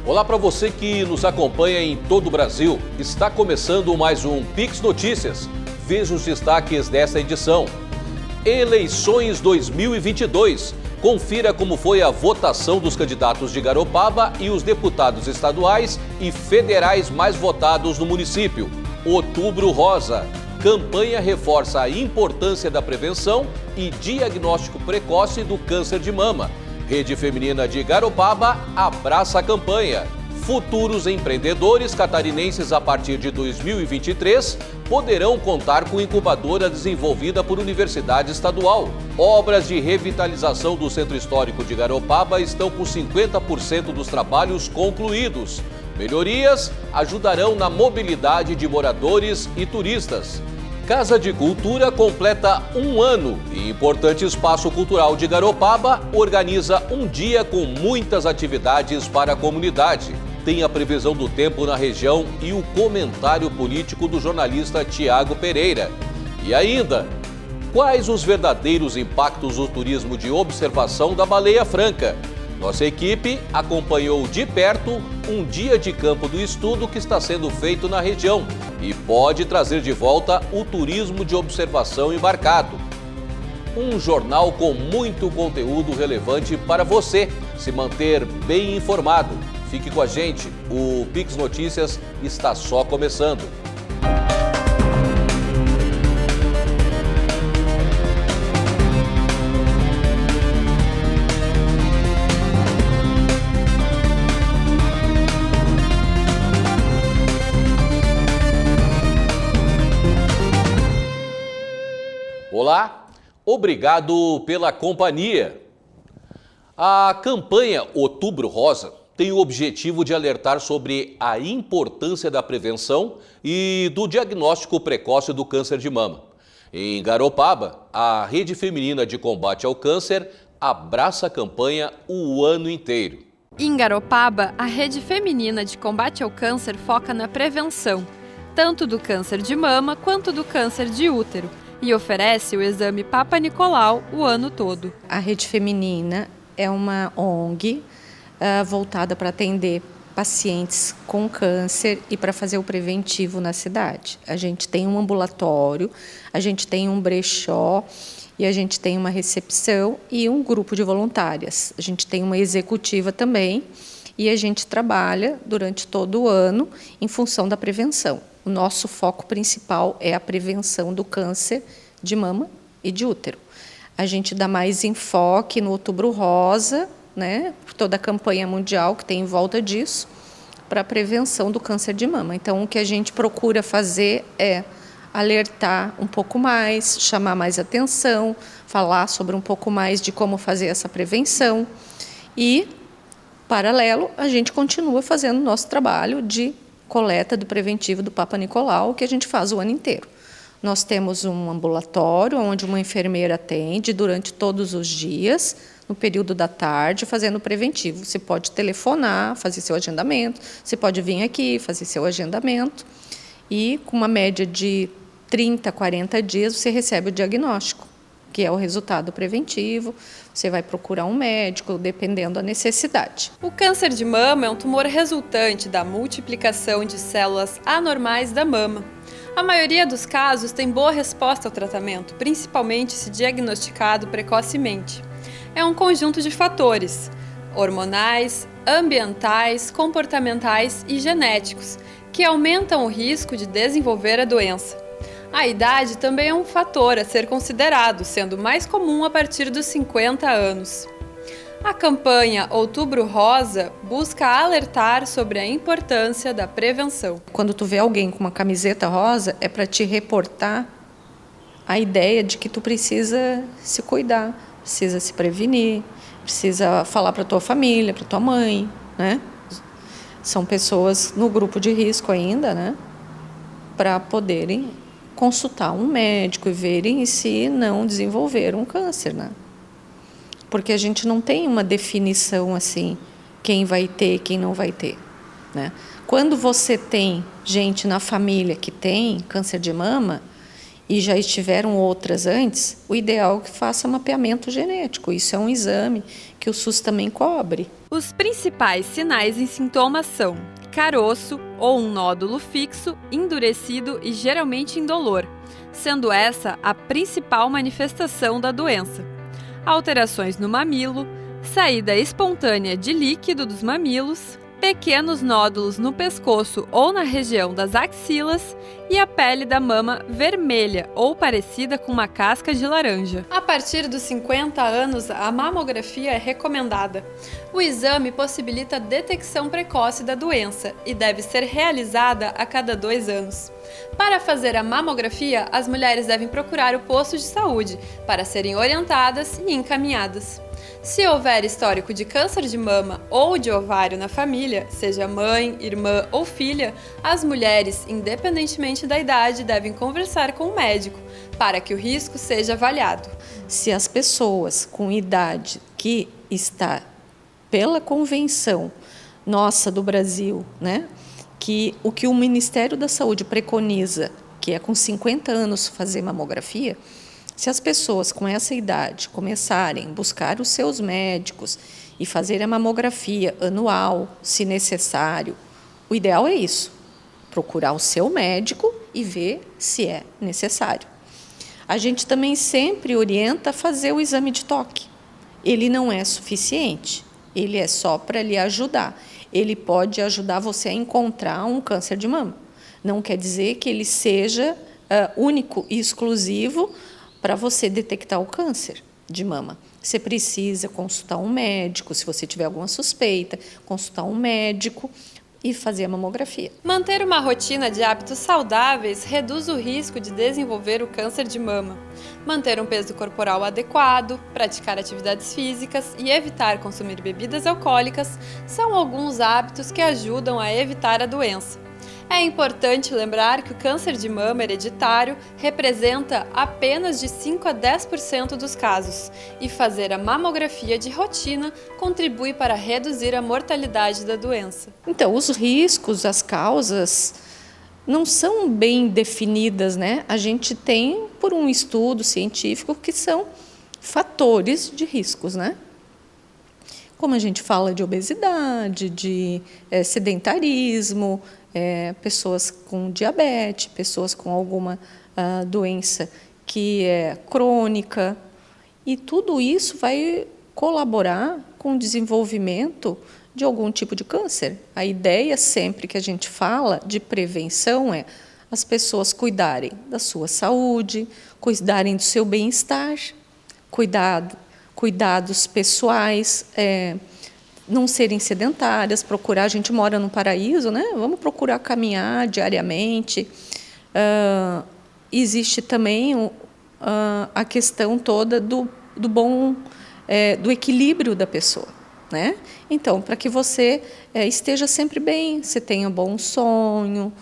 Olá para você que nos acompanha em todo o Brasil. Está começando mais um Pix Notícias. Veja os destaques desta edição. Eleições 2022. Confira como foi a votação dos candidatos de Garopaba e os deputados estaduais e federais mais votados no município. Outubro Rosa. Campanha reforça a importância da prevenção e diagnóstico precoce do câncer de mama. Rede Feminina de Garopaba abraça a campanha. Futuros empreendedores catarinenses a partir de 2023 poderão contar com incubadora desenvolvida por Universidade Estadual. Obras de revitalização do Centro Histórico de Garopaba estão com 50% dos trabalhos concluídos. Melhorias ajudarão na mobilidade de moradores e turistas. Casa de Cultura completa 1 ano e importante espaço cultural de Garopaba organiza um dia com muitas atividades para a comunidade. Tem a previsão do tempo na região e o comentário político do jornalista Tiago Pereira. E ainda, quais os verdadeiros impactos do turismo de observação da baleia franca? Nossa equipe acompanhou de perto um dia de campo do estudo que está sendo feito na região e pode trazer de volta o turismo de observação embarcado. Um jornal com muito conteúdo relevante para você se manter bem informado. Fique com a gente, o Pix Notícias está só começando. Olá, obrigado pela companhia. A campanha Outubro Rosa tem o objetivo de alertar sobre a importância da prevenção e do diagnóstico precoce do câncer de mama. Em Garopaba, a Rede Feminina de Combate ao Câncer abraça a campanha o ano inteiro. Em Garopaba, a Rede Feminina de Combate ao Câncer foca na prevenção, tanto do câncer de mama quanto do câncer de útero, e oferece o exame Papa Nicolau o ano todo. A Rede Feminina é uma ONG voltada para atender pacientes com câncer e para fazer o preventivo na cidade. A gente tem um ambulatório, a gente tem um brechó e a gente tem uma recepção e um grupo de voluntárias. A gente tem uma executiva também e a gente trabalha durante todo o ano em função da prevenção. O nosso foco principal é a prevenção do câncer de mama e de útero. A gente dá mais enfoque no Outubro Rosa, né, toda a campanha mundial que tem em volta disso, para a prevenção do câncer de mama. Então, o que a gente procura fazer é alertar um pouco mais, chamar mais atenção, falar sobre um pouco mais de como fazer essa prevenção e, paralelo, a gente continua fazendo o nosso trabalho de coleta do preventivo do Papa Nicolau, que a gente faz o ano inteiro. Nós temos um ambulatório onde uma enfermeira atende durante todos os dias, no período da tarde, fazendo preventivo. Você pode telefonar, fazer seu agendamento, você pode vir aqui, fazer seu agendamento e com uma média de 30, 40 dias você recebe o diagnóstico, que é o resultado preventivo. Você vai procurar um médico, dependendo da necessidade. O câncer de mama é um tumor resultante da multiplicação de células anormais da mama. A maioria dos casos tem boa resposta ao tratamento, principalmente se diagnosticado precocemente. É um conjunto de fatores hormonais, ambientais, comportamentais e genéticos, que aumentam o risco de desenvolver a doença. A idade também é um fator a ser considerado, sendo mais comum a partir dos 50 anos. A campanha Outubro Rosa busca alertar sobre a importância da prevenção. Quando tu vê alguém com uma camiseta rosa, é para te reportar a ideia de que tu precisa se cuidar, precisa se prevenir, precisa falar para tua família, para tua mãe, né? São pessoas no grupo de risco ainda, né? Para poderem consultar um médico e verem se não desenvolveram um câncer, né? Porque a gente não tem uma definição assim, quem vai ter, quem não vai ter, né? Quando você tem gente na família que tem câncer de mama e já estiveram outras antes, o ideal é que faça mapeamento genético. Isso é um exame que o SUS também cobre. Os principais sinais e sintomas são caroço ou um nódulo fixo, endurecido e geralmente indolor, sendo essa a principal manifestação da doença. Alterações no mamilo, saída espontânea de líquido dos mamilos, pequenos nódulos no pescoço ou na região das axilas e a pele da mama vermelha ou parecida com uma casca de laranja. A partir dos 50 anos, a mamografia é recomendada. O exame possibilita a detecção precoce da doença e deve ser realizada a cada 2 anos. Para fazer a mamografia, as mulheres devem procurar o posto de saúde para serem orientadas e encaminhadas. Se houver histórico de câncer de mama ou de ovário na família, seja mãe, irmã ou filha, as mulheres, independentemente da idade, devem conversar com o médico para que o risco seja avaliado. Se as pessoas com idade que está pela convenção nossa do Brasil, né, que o que o Ministério da Saúde preconiza, que é com 50 anos fazer mamografia, se as pessoas com essa idade começarem a buscar os seus médicos e fazer a mamografia anual, se necessário, o ideal é isso, procurar o seu médico e ver se é necessário. A gente também sempre orienta a fazer o exame de toque. Ele não é suficiente, ele é só para lhe ajudar. Ele pode ajudar você a encontrar um câncer de mama. Não quer dizer que ele seja único e exclusivo para você detectar o câncer de mama. Você precisa consultar um médico, se você tiver alguma suspeita, consultar um médico e fazer a mamografia. Manter uma rotina de hábitos saudáveis reduz o risco de desenvolver o câncer de mama. Manter um peso corporal adequado, praticar atividades físicas e evitar consumir bebidas alcoólicas são alguns hábitos que ajudam a evitar a doença. É importante lembrar que o câncer de mama hereditário representa apenas de 5 a 10% dos casos e fazer a mamografia de rotina contribui para reduzir a mortalidade da doença. Então, os riscos, as causas não são bem definidas, né? A gente tem, por um estudo científico, que são fatores de riscos, né? Como a gente fala de obesidade, de sedentarismo, pessoas com diabetes, pessoas com alguma doença que é crônica, e tudo isso vai colaborar com o desenvolvimento de algum tipo de câncer. A ideia sempre que a gente fala de prevenção é as pessoas cuidarem da sua saúde, cuidarem do seu bem-estar, cuidados pessoais, não serem sedentárias, procurar, a gente mora no paraíso, né? Vamos procurar caminhar diariamente. Existe também a questão toda do equilíbrio da pessoa, né? Então, para que você esteja sempre bem, você tenha bom sono,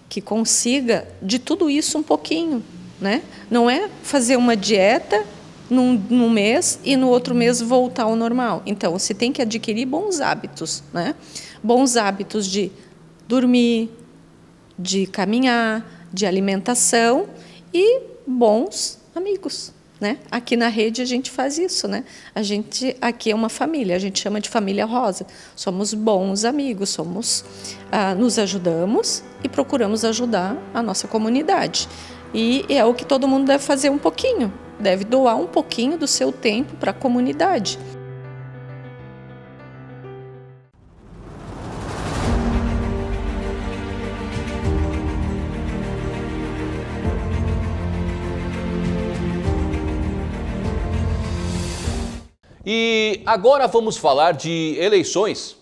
que consiga de tudo isso um pouquinho, né? Não é fazer uma dieta num mês e no outro mês voltar ao normal. Então, você tem que adquirir bons hábitos, né? Bons hábitos de dormir, de caminhar, de alimentação e bons amigos, né? Aqui na rede a gente faz isso, né? A gente aqui é uma família, a gente chama de família rosa. Somos bons amigos, nos ajudamos e procuramos ajudar a nossa comunidade. E é o que todo mundo deve fazer um pouquinho, deve doar um pouquinho do seu tempo para a comunidade. E agora vamos falar de eleições.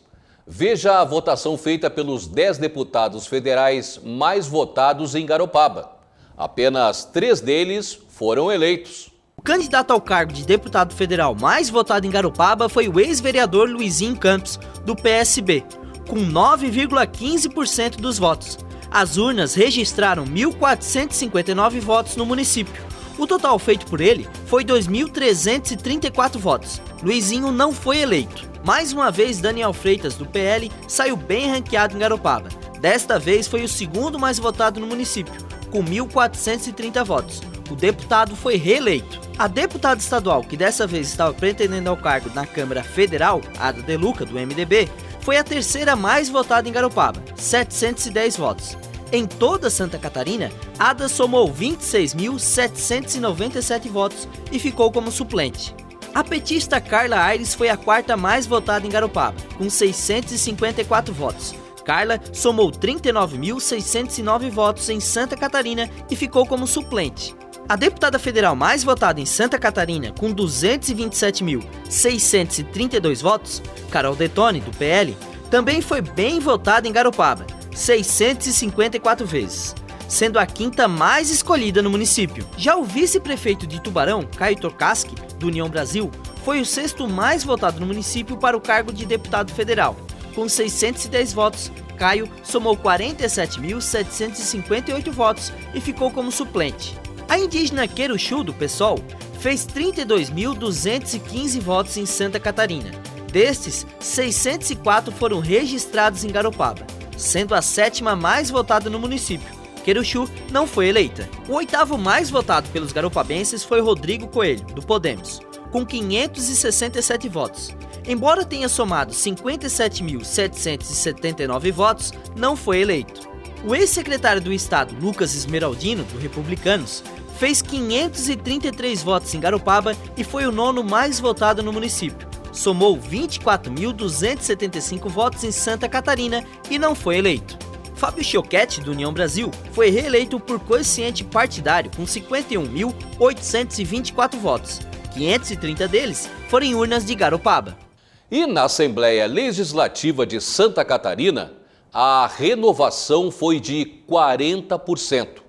Veja a votação feita pelos 10 deputados federais mais votados em Garopaba. Apenas 3 deles foram eleitos. O candidato ao cargo de deputado federal mais votado em Garopaba foi o ex-vereador Luizinho Campos, do PSB, com 9,15% dos votos. As urnas registraram 1.459 votos no município. O total feito por ele foi 2.334 votos. Luizinho não foi eleito. Mais uma vez, Daniel Freitas, do PL, saiu bem ranqueado em Garopaba. Desta vez foi o segundo mais votado no município, com 1.430 votos. O deputado foi reeleito. A deputada estadual, que dessa vez estava pretendendo ao cargo na Câmara Federal, Ada De Luca, do MDB, foi a terceira mais votada em Garopaba, 710 votos. Em toda Santa Catarina, Ada somou 26.797 votos e ficou como suplente. A petista Carla Aires foi a quarta mais votada em Garopaba, com 654 votos. Carla somou 39.609 votos em Santa Catarina e ficou como suplente. A deputada federal mais votada em Santa Catarina, com 227.632 votos, Carol Detone, do PL, também foi bem votada em Garopaba, 654 vezes, sendo a quinta mais escolhida no município. Já o vice-prefeito de Tubarão, Caio Torkasky, do União Brasil, foi o sexto mais votado no município para o cargo de deputado federal. Com 610 votos, Caio somou 47.758 votos e ficou como suplente. A indígena Queruxu, do PSOL, fez 32.215 votos em Santa Catarina. Destes, 604 foram registrados em Garopaba, sendo a sétima mais votada no município. Queruxu não foi eleita. O oitavo mais votado pelos garopabenses foi Rodrigo Coelho, do Podemos, com 567 votos. Embora tenha somado 57.779 votos, não foi eleito. O ex-secretário do Estado, Lucas Esmeraldino, do Republicanos, fez 533 votos em Garopaba e foi o nono mais votado no município. Somou 24.275 votos em Santa Catarina e não foi eleito. Fábio Chioquete, do União Brasil, foi reeleito por quociente partidário com 51.824 votos. 530 deles foram em urnas de Garopaba. E na Assembleia Legislativa de Santa Catarina, a renovação foi de 40%.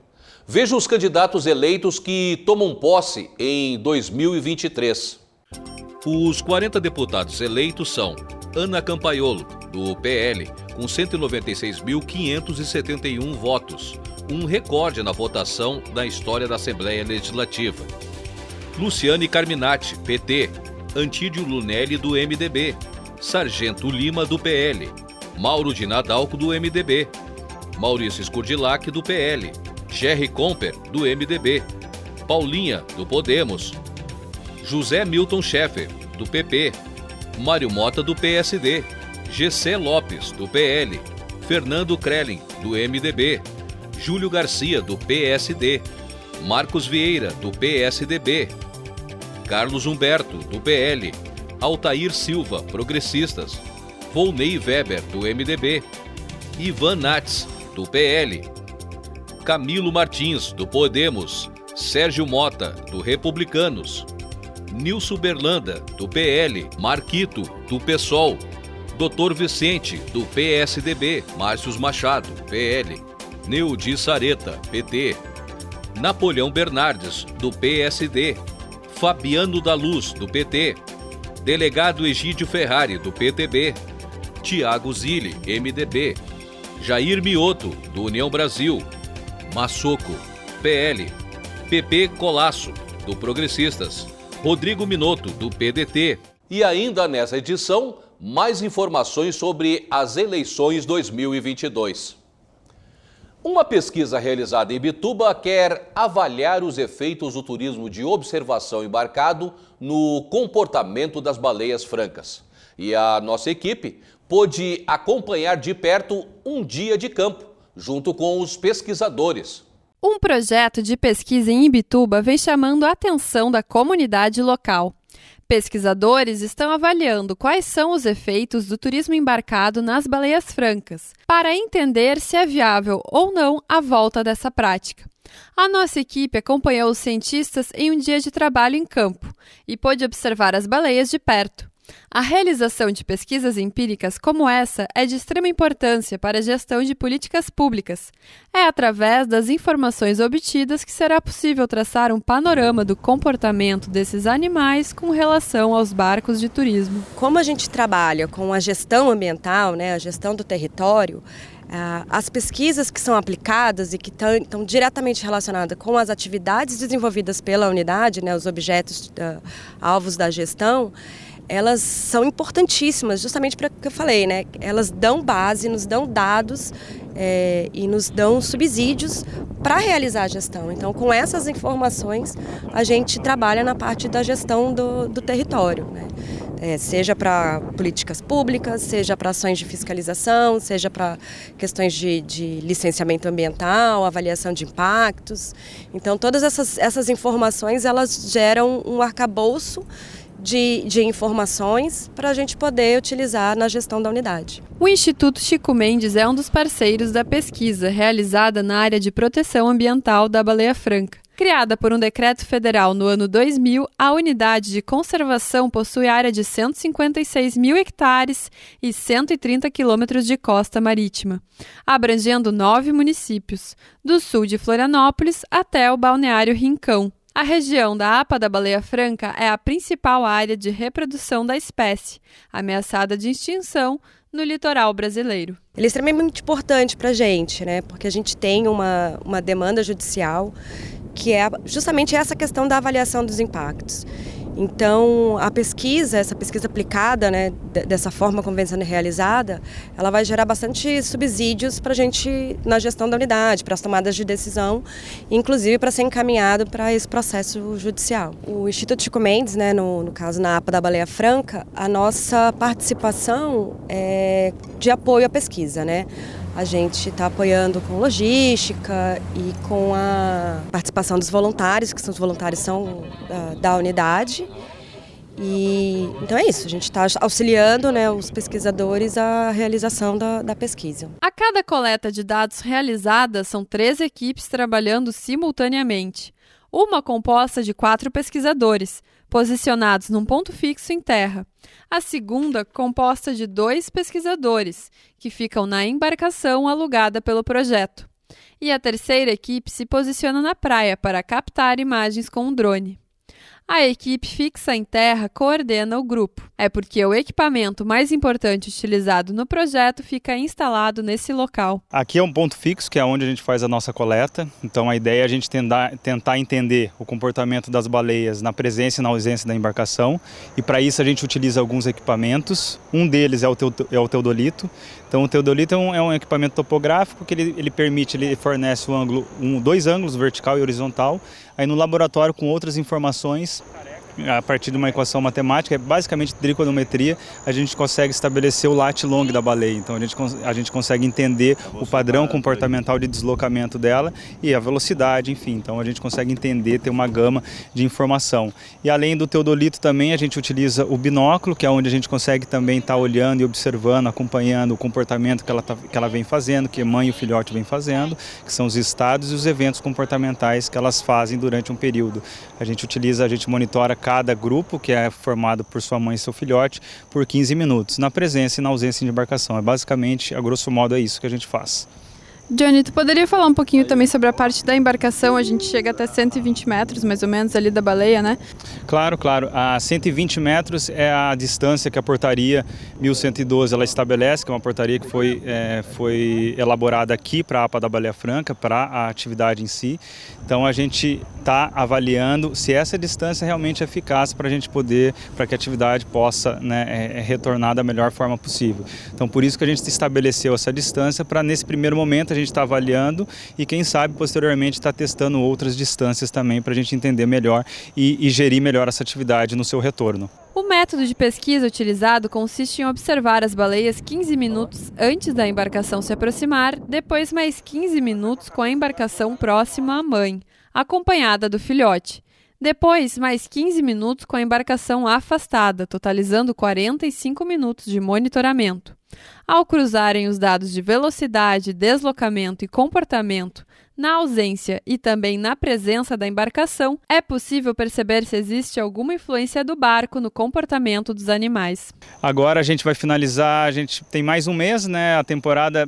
Veja os candidatos eleitos que tomam posse em 2023. Os 40 deputados eleitos são Ana Campaiolo, do PL, com 196.571 votos, um recorde na votação da história da Assembleia Legislativa. Luciane Carminati, PT, Antídio Lunelli, do MDB, Sargento Lima, do PL, Mauro de Nadalco, do MDB, Maurício Scurdilac, do PL, Jerry Comper, do MDB, Paulinha, do Podemos, José Milton Schaeffer, do PP, Mário Mota, do PSD, Gessé Lopes, do PL, Fernando Krelin, do MDB, Júlio Garcia, do PSD, Marcos Vieira, do PSDB, Carlos Humberto, do PL, Altair Silva, Progressistas, Volney Weber, do MDB, Ivan Nats, do PL, Camilo Martins, do Podemos, Sérgio Mota, do Republicanos, Nilson Berlanda, do PL, Marquito, do PSOL, Dr. Vicente, do PSDB, Márcios Machado, PL, Neudi Sareta, PT, Napoleão Bernardes, do PSD, Fabiano da Luz, do PT, Delegado Egídio Ferrari, do PTB, Tiago Zilli, MDB, Jair Mioto, do União Brasil, Massoco, PL, PP Colasso, do Progressistas, Rodrigo Minotto, do PDT. E ainda nessa edição, mais informações sobre as eleições 2022. Uma pesquisa realizada em Imbituba quer avaliar os efeitos do turismo de observação embarcado no comportamento das baleias francas. E a nossa equipe pôde acompanhar de perto um dia de campo, junto com os pesquisadores. Um projeto de pesquisa em Imbituba vem chamando a atenção da comunidade local. Pesquisadores estão avaliando quais são os efeitos do turismo embarcado nas baleias francas, para entender se é viável ou não a volta dessa prática. A nossa equipe acompanhou os cientistas em um dia de trabalho em campo e pôde observar as baleias de perto. A realização de pesquisas empíricas como essa é de extrema importância para a gestão de políticas públicas. É através das informações obtidas que será possível traçar um panorama do comportamento desses animais com relação aos barcos de turismo. Como a gente trabalha com a gestão ambiental, a gestão do território, as pesquisas que são aplicadas e que estão diretamente relacionadas com as atividades desenvolvidas pela unidade, os objetos alvos da gestão, elas são importantíssimas, justamente para o que eu falei, né? Elas dão base, nos dão dados e nos dão subsídios para realizar a gestão. Então, com essas informações, a gente trabalha na parte da gestão do território, né? Seja para políticas públicas, seja para ações de fiscalização, seja para questões de licenciamento ambiental, avaliação de impactos. Então, todas essas informações, elas geram um arcabouço de informações para a gente poder utilizar na gestão da unidade. O Instituto Chico Mendes é um dos parceiros da pesquisa realizada na área de proteção ambiental da Baleia Franca. Criada por um decreto federal no ano 2000, a unidade de conservação possui área de 156 mil hectares e 130 quilômetros de costa marítima, abrangendo 9 municípios, do sul de Florianópolis até o balneário Rincão. A região da APA da Baleia Franca é a principal área de reprodução da espécie, ameaçada de extinção no litoral brasileiro. Ele é extremamente importante para a gente, né? Porque a gente tem uma demanda judicial que é justamente essa questão da avaliação dos impactos. Então, essa pesquisa aplicada, né, dessa forma como vem sendo realizada, ela vai gerar bastante subsídios para a gente na gestão da unidade, para as tomadas de decisão, inclusive para ser encaminhado para esse processo judicial. O Instituto Chico Mendes, né, no caso na APA da Baleia Franca, a nossa participação é de apoio à pesquisa, né? A gente está apoiando com logística e com a participação dos voluntários, que são os voluntários da unidade. E então é isso, a gente está auxiliando, né, os pesquisadores à realização da pesquisa. A cada coleta de dados realizada, são 3 equipes trabalhando simultaneamente. Uma composta de 4 pesquisadores, posicionados num ponto fixo em terra. A segunda, composta de 2 pesquisadores, que ficam na embarcação alugada pelo projeto. E a terceira equipe se posiciona na praia para captar imagens com um drone. A equipe fixa em terra coordena o grupo. É porque o equipamento mais importante utilizado no projeto fica instalado nesse local. Aqui é um ponto fixo, que é onde a gente faz a nossa coleta. Então a ideia é a gente tentar entender o comportamento das baleias na presença e na ausência da embarcação. E para isso a gente utiliza alguns equipamentos. Um deles é o teodolito. Então o teodolito é um equipamento topográfico que ele fornece 2 ângulos, vertical e horizontal. Aí no laboratório, com outras informações, a partir de uma equação matemática, basicamente trigonometria, a gente consegue estabelecer o lat long da baleia. Então a gente consegue entender o padrão comportamental de deslocamento dela e a velocidade, enfim. Então a gente consegue entender, ter uma gama de informação. E além do teodolito também, a gente utiliza o binóculo, que é onde a gente consegue também estar olhando e observando, acompanhando o comportamento que ela vem fazendo, que a mãe e o filhote vêm fazendo, que são os estados e os eventos comportamentais que elas fazem durante um período. A gente monitora cada grupo, que é formado por sua mãe e seu filhote, por 15 minutos, na presença e na ausência de embarcação. É basicamente, a grosso modo, é isso que a gente faz. Johnny, tu poderia falar um pouquinho também sobre a parte da embarcação? A gente chega até 120 metros, mais ou menos, ali da baleia, né? Claro. A 120 metros é a distância que a portaria 1112 ela estabelece, que é uma portaria que foi elaborada aqui para a APA da Baleia Franca, para a atividade em si. Então a gente está avaliando se essa distância realmente é eficaz para que a atividade possa, né, retornar da melhor forma possível. Então por isso que a gente estabeleceu essa distância, para nesse primeiro momento a gente está avaliando e quem sabe posteriormente está testando outras distâncias também para a gente entender melhor e gerir melhor essa atividade no seu retorno. O método de pesquisa utilizado consiste em observar as baleias 15 minutos antes da embarcação se aproximar, depois mais 15 minutos com a embarcação próxima à mãe, acompanhada do filhote. Depois, mais 15 minutos com a embarcação afastada, totalizando 45 minutos de monitoramento. Ao cruzarem os dados de velocidade, deslocamento e comportamento, na ausência e também na presença da embarcação, é possível perceber se existe alguma influência do barco no comportamento dos animais. Agora a gente vai finalizar, a gente tem mais um mês, né? A temporada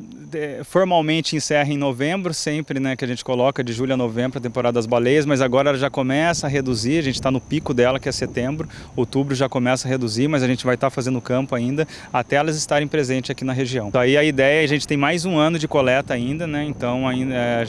formalmente encerra em novembro, sempre, né, que a gente coloca de julho a novembro a temporada das baleias, mas agora ela já começa a reduzir, a gente está no pico dela, que é setembro, outubro já começa a reduzir, mas a gente vai estar fazendo campo ainda até elas estarem presentes aqui na região. Então, aí a ideia é a gente tem mais um ano de coleta ainda, né? Então ainda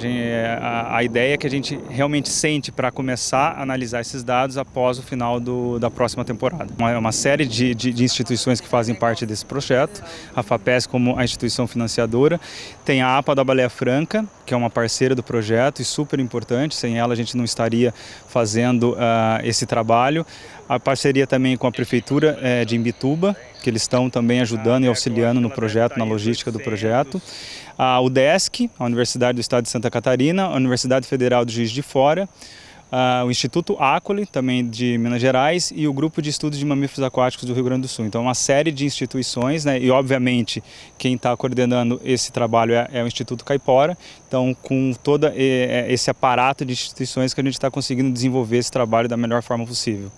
a ideia é que a gente realmente sente para começar a analisar esses dados após o final da próxima temporada. Uma série de instituições que fazem parte desse projeto, a FAPESP como a instituição financiadora, tem a APA da Baleia Franca, que é uma parceira do projeto e super importante, sem ela a gente não estaria fazendo esse trabalho. A parceria também com a Prefeitura de Imbituba, que eles estão também ajudando e auxiliando no projeto, na logística do projeto. A UDESC, a Universidade do Estado de Santa Catarina, a Universidade Federal de Juiz de Fora, o Instituto Acoli, também de Minas Gerais, e o Grupo de Estudos de Mamíferos Aquáticos do Rio Grande do Sul. Então, uma série de instituições, né? E obviamente quem está coordenando esse trabalho é o Instituto Caipora. Então, com todo esse aparato de instituições que a gente está conseguindo desenvolver esse trabalho da melhor forma possível.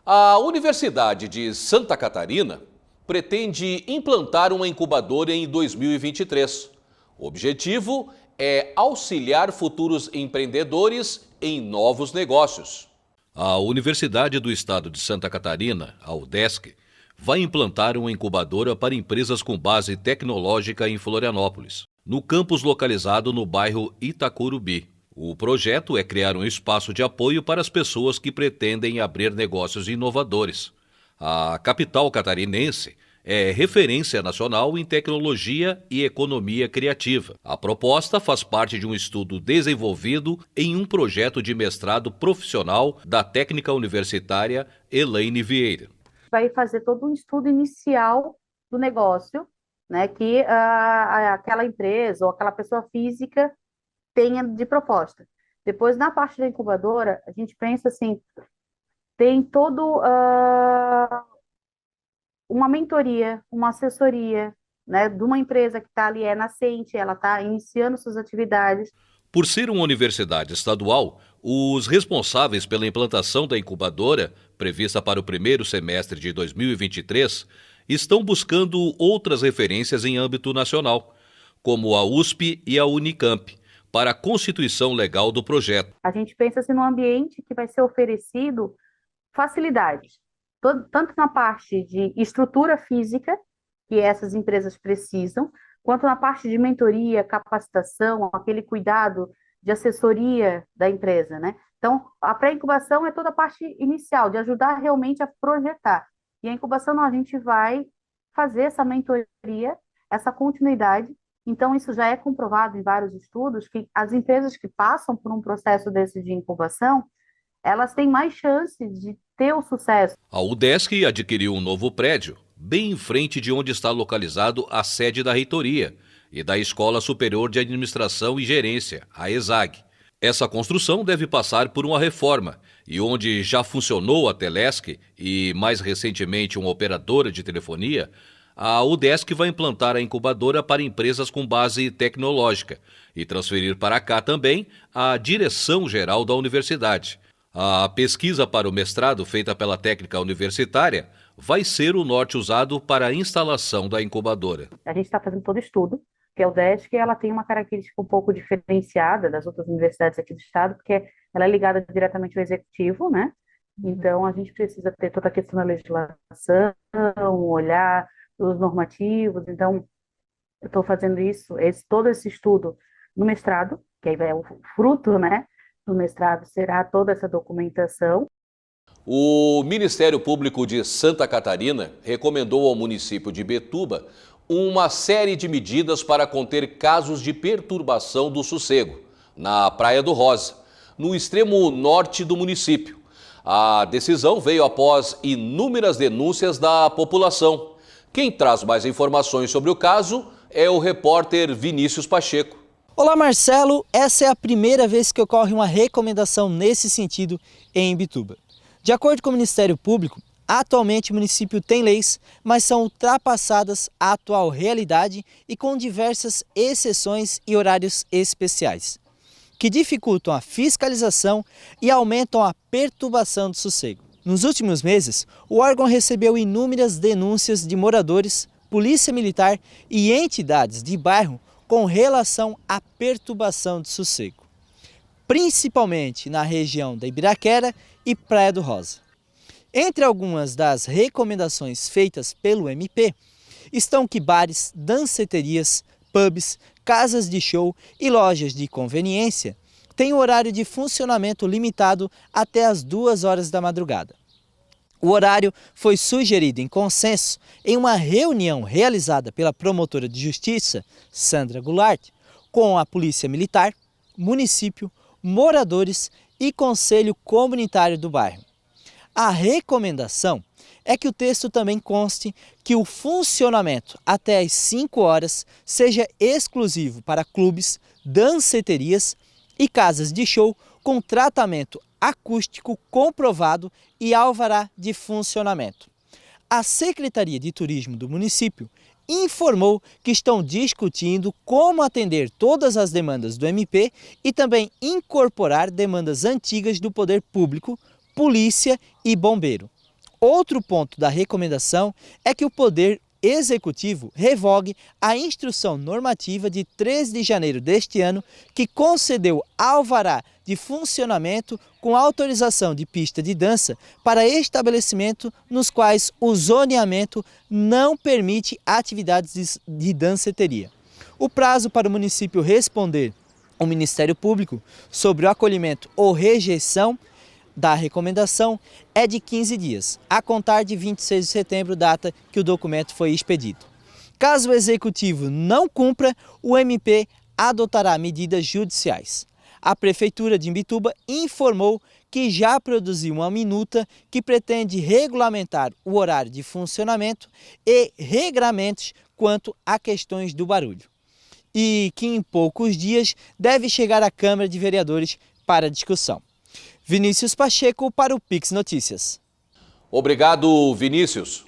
A Universidade de Santa Catarina pretende implantar uma incubadora em 2023. O objetivo é auxiliar futuros empreendedores em novos negócios. A Universidade do Estado de Santa Catarina, a UDESC, vai implantar uma incubadora para empresas com base tecnológica em Florianópolis, no campus localizado no bairro Itacurubi. O projeto é criar um espaço de apoio para as pessoas que pretendem abrir negócios inovadores. A capital catarinense é referência nacional em tecnologia e economia criativa. A proposta faz parte de um estudo desenvolvido em um projeto de mestrado profissional da técnica universitária Elaine Vieira. Vai fazer todo um estudo inicial do negócio, né, que aquela empresa ou aquela pessoa física tenha de proposta. Depois, na parte da incubadora, a gente pensa assim, tem todo uma mentoria, uma assessoria, né, de uma empresa que está ali, é nascente, ela está iniciando suas atividades. Por ser uma universidade estadual, os responsáveis pela implantação da incubadora, prevista para o primeiro semestre de 2023, estão buscando outras referências em âmbito nacional, como a USP e a Unicamp, para a constituição legal do projeto. A gente pensa assim, num ambiente que vai ser oferecido facilidades, tanto na parte de estrutura física, que essas empresas precisam, quanto na parte de mentoria, capacitação, aquele cuidado de assessoria da empresa, né? Então, a pré-incubação é toda a parte inicial, de ajudar realmente a projetar. E a incubação, não, a gente vai fazer essa mentoria, essa continuidade. Então, isso já é comprovado em vários estudos, que as empresas que passam por um processo desse de incubação, elas têm mais chances de ter o sucesso. A UDESC adquiriu um novo prédio, bem em frente de onde está localizado a sede da reitoria e da Escola Superior de Administração e Gerência, a ESAG. Essa construção deve passar por uma reforma, e onde já funcionou a Telesc e, mais recentemente, uma operadora de telefonia, a UDESC vai implantar a incubadora para empresas com base tecnológica e transferir para cá também a direção-geral da universidade. A pesquisa para o mestrado feita pela técnica universitária vai ser o norte usado para a instalação da incubadora. A gente está fazendo todo estudo, que a UDESC ela tem uma característica um pouco diferenciada das outras universidades aqui do estado, porque ela é ligada diretamente ao executivo, né? Então, a gente precisa ter toda a questão da legislação, olhar os normativos. Então, eu estou fazendo todo esse estudo no mestrado, que aí vai o fruto, né, do mestrado será toda essa documentação. O Ministério Público de Santa Catarina recomendou ao município de Imbituba uma série de medidas para conter casos de perturbação do sossego na Praia do Rosa, no extremo norte do município. A decisão veio após inúmeras denúncias da população. Quem traz mais informações sobre o caso é o repórter Vinícius Pacheco. Olá, Marcelo. Essa é a primeira vez que ocorre uma recomendação nesse sentido em Imbituba. De acordo com o Ministério Público, atualmente o município tem leis, mas são ultrapassadas a atual realidade e com diversas exceções e horários especiais, que dificultam a fiscalização e aumentam a perturbação do sossego. Nos últimos meses, o órgão recebeu inúmeras denúncias de moradores, polícia militar e entidades de bairro com relação à perturbação do sossego, principalmente na região da Ibiraquera e Praia do Rosa. Entre algumas das recomendações feitas pelo MP estão que bares, danceterias, pubs, casas de show e lojas de conveniência têm o horário de funcionamento limitado até as 2 horas da madrugada. O horário foi sugerido em consenso em uma reunião realizada pela promotora de justiça, Sandra Goulart, com a Polícia Militar, município, moradores e Conselho Comunitário do bairro. A recomendação é que o texto também conste que o funcionamento até às 5 horas seja exclusivo para clubes, danceterias e casas de show com tratamento acústico comprovado e alvará de funcionamento. A Secretaria de Turismo do município informou que estão discutindo como atender todas as demandas do MP e também incorporar demandas antigas do poder público, polícia e bombeiro. Outro ponto da recomendação é que o Poder Executivo revogue a instrução normativa de 3 de janeiro deste ano, que concedeu alvará de funcionamento com autorização de pista de dança para estabelecimento nos quais o zoneamento não permite atividades de danceteria. O prazo para o município responder ao Ministério Público sobre o acolhimento ou rejeição da recomendação é de 15 dias, a contar de 26 de setembro, data que o documento foi expedido. Caso o Executivo não cumpra, o MP adotará medidas judiciais. A Prefeitura de Imbituba informou que já produziu uma minuta que pretende regulamentar o horário de funcionamento e regramentos quanto a questões do barulho. E que em poucos dias deve chegar à Câmara de Vereadores para discussão. Vinícius Pacheco para o Pix Notícias. Obrigado, Vinícius.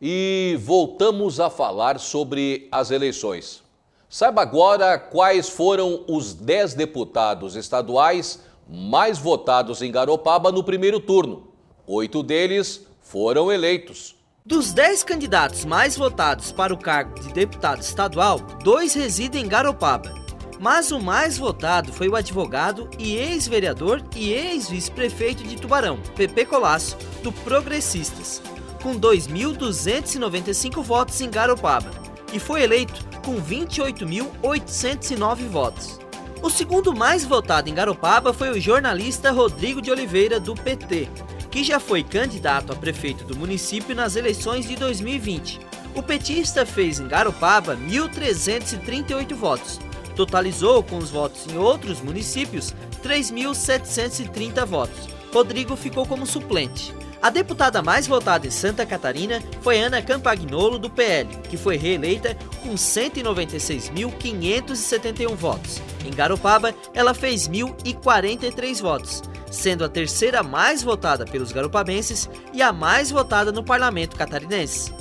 E voltamos a falar sobre as eleições. Saiba agora quais foram os 10 deputados estaduais mais votados em Garopaba no primeiro turno. 8 deles foram eleitos. Dos 10 candidatos mais votados para o cargo de deputado estadual, 2 residem em Garopaba. Mas o mais votado foi o advogado e ex-vereador e ex-vice-prefeito de Tubarão, Pepe Colasso, do Progressistas, com 2.295 votos em Garopaba, e foi eleito com 28.809 votos. O segundo mais votado em Garopaba foi o jornalista Rodrigo de Oliveira, do PT, que já foi candidato a prefeito do município nas eleições de 2020. O petista fez em Garopaba 1.338 votos. Totalizou, com os votos em outros municípios, 3.730 votos. Rodrigo ficou como suplente. A deputada mais votada em Santa Catarina foi Ana Campagnolo, do PL, que foi reeleita com 196.571 votos. Em Garopaba, ela fez 1.043 votos, sendo a terceira mais votada pelos garopabenses e a mais votada no parlamento catarinense.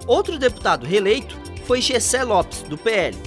Outro deputado reeleito foi Gessé Lopes, do PL.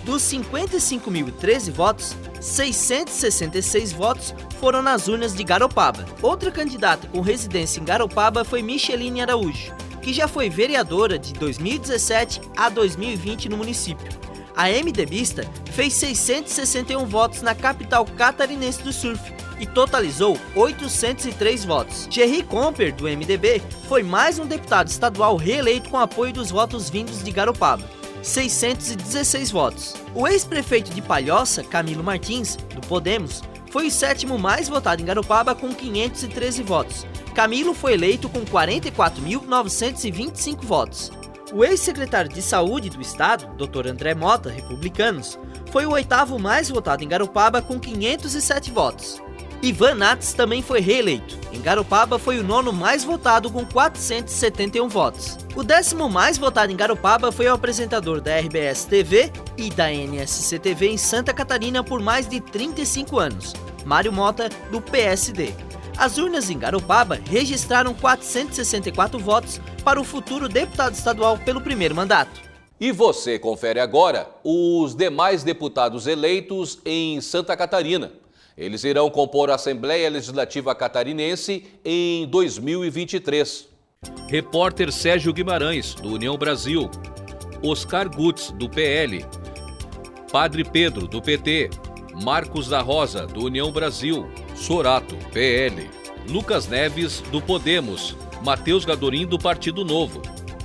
Dos 55.013 votos, 666 votos foram nas urnas de Garopaba. Outra candidata com residência em Garopaba foi Micheline Araújo, que já foi vereadora de 2017 a 2020 no município. A MDBista fez 661 votos na capital catarinense do surf e totalizou 803 votos. Gerry Comper, do MDB, foi mais um deputado estadual reeleito com apoio dos votos vindos de Garopaba, 616 votos. O ex-prefeito de Palhoça, Camilo Martins, do Podemos, foi o 7º mais votado em Garopaba com 513 votos. Camilo foi eleito com 44.925 votos. O ex-secretário de Saúde do Estado, Dr. André Mota, Republicanos, foi o 8º mais votado em Garopaba com 507 votos. Ivan Nats também foi reeleito. Em Garopaba foi o 9º mais votado com 471 votos. O 10º mais votado em Garopaba foi o apresentador da RBS TV e da NSC TV em Santa Catarina por mais de 35 anos, Mário Mota, do PSD. As urnas em Garopaba registraram 464 votos para o futuro deputado estadual pelo primeiro mandato. E você confere agora os demais deputados eleitos em Santa Catarina. Eles irão compor a Assembleia Legislativa Catarinense em 2023. Repórter Sérgio Guimarães, do União Brasil. Oscar Gutz, do PL. Padre Pedro, do PT. Marcos da Rosa, do União Brasil, Sorato, PL, Lucas Neves, do Podemos, Matheus Gadorim, do Partido Novo.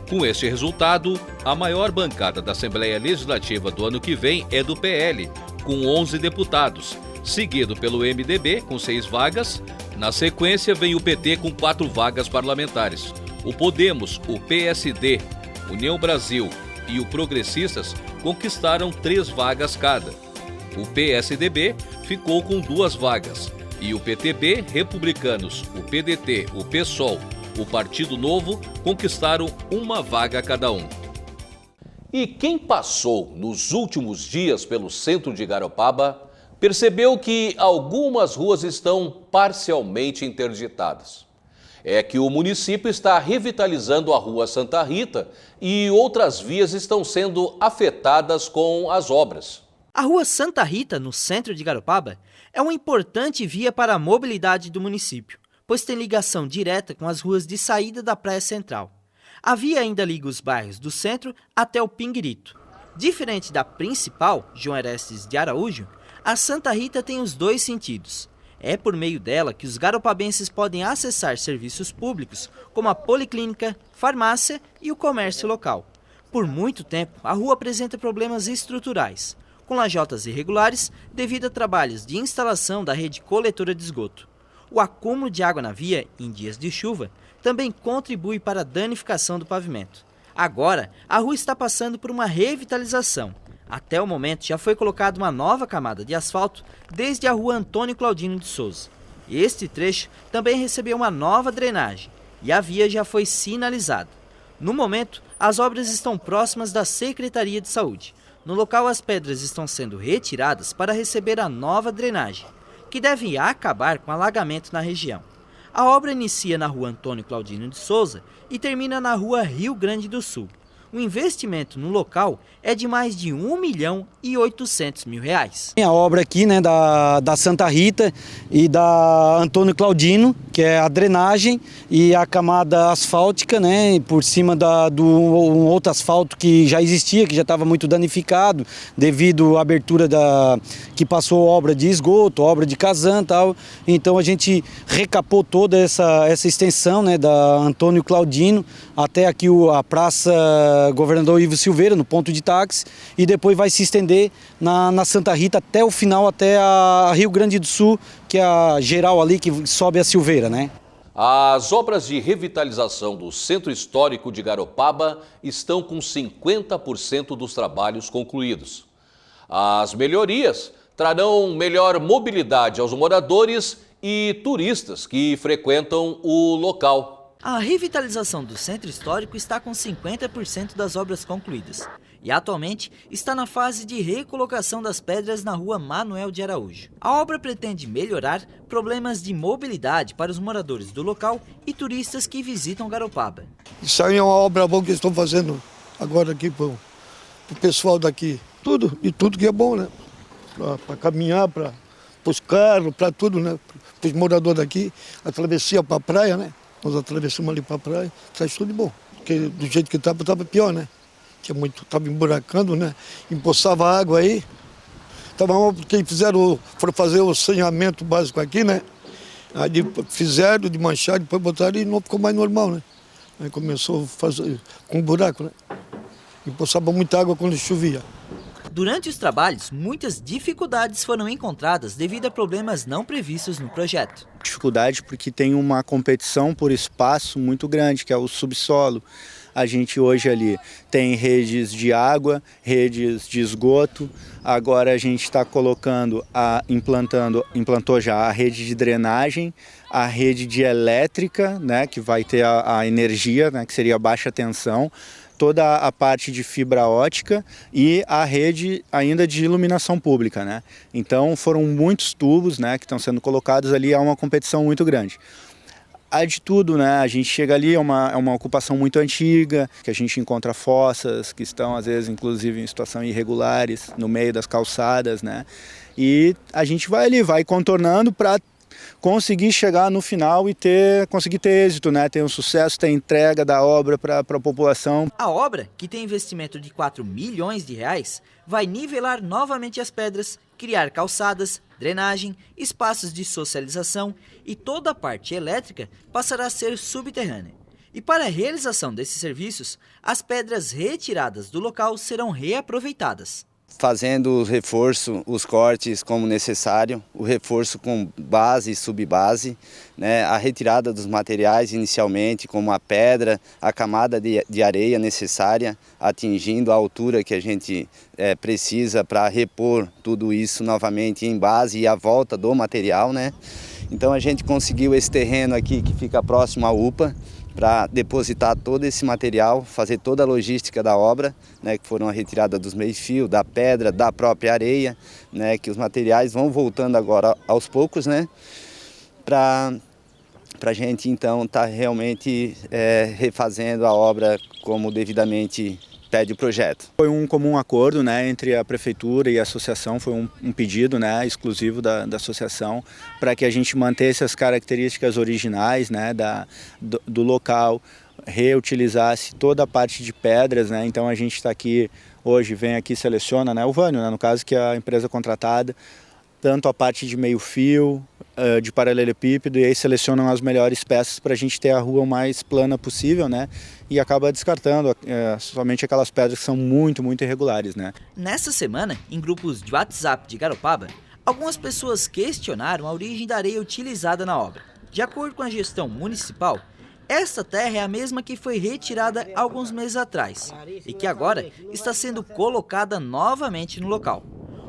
Com este resultado, a maior bancada da Assembleia Legislativa do ano que vem é do PL, com 11 deputados, seguido pelo MDB, com 6 vagas. Na sequência, vem o PT com 4 vagas parlamentares. O Podemos, o PSD, União Brasil e o Progressistas conquistaram 3 vagas cada. O PSDB ficou com 2 vagas. E o PTB, Republicanos, o PDT, o PSOL, o Partido Novo conquistaram 1 vaga cada um. E quem passou nos últimos dias pelo centro de Garopaba percebeu que algumas ruas estão parcialmente interditadas. É que o município está revitalizando a Rua Santa Rita e outras vias estão sendo afetadas com as obras. A Rua Santa Rita, no centro de Garopaba, é uma importante via para a mobilidade do município, pois tem ligação direta com as ruas de saída da Praia Central. A via ainda liga os bairros do centro até o Pinguirito. Diferente da principal, João Erestes de Araújo, a Santa Rita tem os 2 sentidos. É por meio dela que os garopabenses podem acessar serviços públicos, como a policlínica, farmácia e o comércio local. Por muito tempo, a rua apresenta problemas estruturais, com lajotas irregulares devido a trabalhos de instalação da rede coletora de esgoto. O acúmulo de água na via, em dias de chuva, também contribui para a danificação do pavimento. Agora, a rua está passando por uma revitalização. Até o momento, já foi colocada uma nova camada de asfalto desde a rua Antônio Claudino de Souza. Este trecho também recebeu uma nova drenagem e a via já foi sinalizada. No momento, as obras estão próximas da Secretaria de Saúde. No local, as pedras estão sendo retiradas para receber a nova drenagem, que deve acabar com alagamento na região. A obra inicia na rua Antônio Claudino de Souza e termina na rua Rio Grande do Sul. O investimento no local é de mais de R$1.800.000. A obra aqui, né, da Santa Rita e da Antônio Claudino, que é a drenagem e a camada asfáltica, né, por cima do um outro asfalto que já existia, que já estava muito danificado devido à abertura que passou obra de esgoto, obra de Casan e tal. Então a gente recapou toda essa extensão, né, da Antônio Claudino até aqui a Praça Governador Ivo Silveira, no ponto de táxi, e depois vai se estender na Santa Rita até o final, até a Rio Grande do Sul, que é a geral ali que sobe a Silveira, né? As obras de revitalização do Centro Histórico de Garopaba estão com 50% dos trabalhos concluídos. As melhorias trarão melhor mobilidade aos moradores e turistas que frequentam o local. A revitalização do Centro Histórico está com 50% das obras concluídas e atualmente está na fase de recolocação das pedras na rua Manuel de Araújo. A obra pretende melhorar problemas de mobilidade para os moradores do local e turistas que visitam Garopaba. Isso aí é uma obra boa que estão fazendo agora aqui para o pessoal daqui. Tudo que é bom, né? Para caminhar, para os carros, para tudo, né? Para os moradores daqui, a travessia para a praia, né? Nós atravessamos ali para a praia, traz tudo de bom. Porque do jeito que estava pior, né? Estava emburacando, né? Empoçava água aí. Estava mal porque foram fazer o saneamento básico aqui, né? Aí fizeram de manchar, depois botaram e não ficou mais normal, né? Aí começou a fazer com buraco, né? Empoçava muita água quando chovia. Durante os trabalhos, muitas dificuldades foram encontradas devido a problemas não previstos no projeto. Dificuldade porque tem uma competição por espaço muito grande, que é o subsolo. A gente hoje ali tem redes de água, redes de esgoto. Agora a gente está implantou já a rede de drenagem, a rede de elétrica, né, que vai ter a energia, né, que seria baixa tensão, toda a parte de fibra ótica e a rede ainda de iluminação pública, né? Então foram muitos tubos, né, que estão sendo colocados ali, é uma competição muito grande. Há de tudo, né? A gente chega ali, é uma ocupação muito antiga, que a gente encontra fossas que estão às vezes inclusive em situação irregulares no meio das calçadas, né? E a gente vai ali, vai contornando para conseguir chegar no final e conseguir ter êxito, né? Ter um sucesso, ter entrega da obra para a população. A obra, que tem investimento de R$4 milhões, vai nivelar novamente as pedras criar calçadas, drenagem, espaços de socialização e toda a parte elétrica passará a ser subterrânea. E para a realização desses serviços, as pedras retiradas do local serão reaproveitadas. Fazendo o reforço, os cortes como necessário, o reforço com base e subbase, né, a retirada dos materiais inicialmente, como a pedra, a camada de areia necessária, atingindo a altura que a gente precisa para repor tudo isso novamente em base e a volta do material, né? Então a gente conseguiu esse terreno aqui que fica próximo à UPA, para depositar todo esse material, fazer toda a logística da obra, né, que foram a retirada dos meio-fios, da pedra, da própria areia, né, que os materiais vão voltando agora aos poucos, né, para a gente então estar realmente refazendo a obra como devidamente pede o projeto. Foi um comum acordo, né, entre a prefeitura e a associação, foi um pedido, né, exclusivo da associação para que a gente mantesse as características originais, né, do local, reutilizasse toda a parte de pedras, né, então a gente está aqui hoje, vem aqui e seleciona, né, o Vânio, né, no caso que é a empresa contratada, tanto a parte de meio fio, de paralelepípedo, e aí selecionam as melhores peças para a gente ter a rua o mais plana possível, né? E acaba descartando somente aquelas pedras que são muito, muito irregulares, né? Nessa semana, em grupos de WhatsApp de Garopaba, algumas pessoas questionaram a origem da areia utilizada na obra. De acordo com a gestão municipal, essa terra é a mesma que foi retirada alguns meses atrás e que agora está sendo colocada novamente no local.